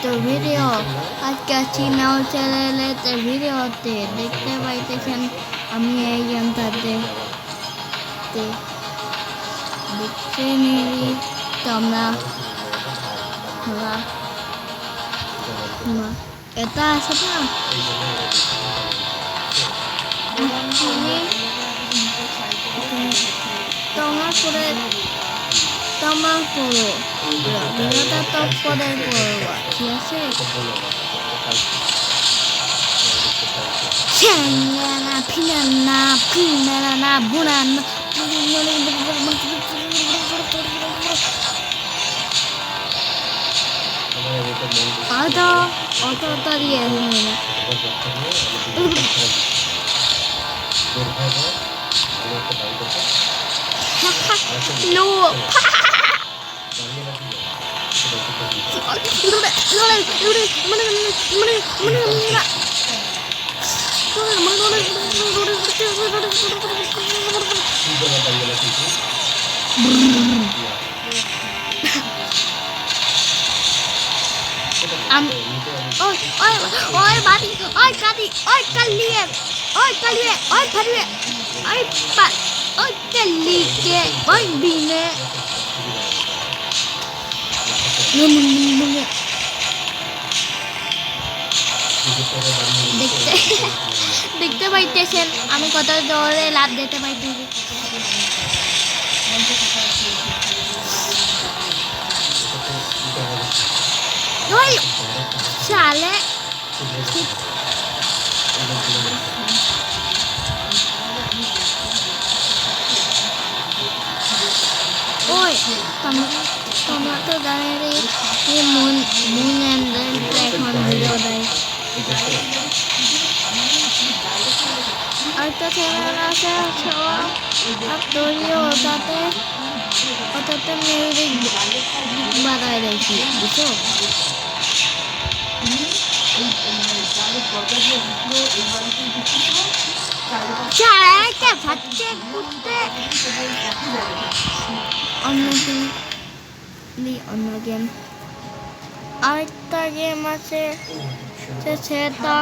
Two video. আজকে আছি নাও চ্যানেলেতে ভিডিওতে দেখতে পাইতেছেন আমি এই গেমটাতে দেখতে নিলি তোমরা এটা আছে না তোমরা করে তোমরা করো ভিডিওটা তো পরে করবো ঠিক আছে ছেঙ্গানা ফিনানা ফিনানা বুনানা অটো দিয়ে no oi mati oi kali oi kaliye oi kaliye oi phariye oi pa oi kalike oi bine দেখতে পাইতেছেন আমি কত জোরে লাভ দিতে পাইতেছি ওই শালে ওই তোমরা তো জানেন এই মুন এখন ভিডিও দেয় একটা চ্যানেল আছে আর তৈরিও ওটাতে মিউজিক বাজায় দেখি বুঝছো চারাটা ভাবছে করতে অন্য গেম আরেকটা গেম আছে সেটা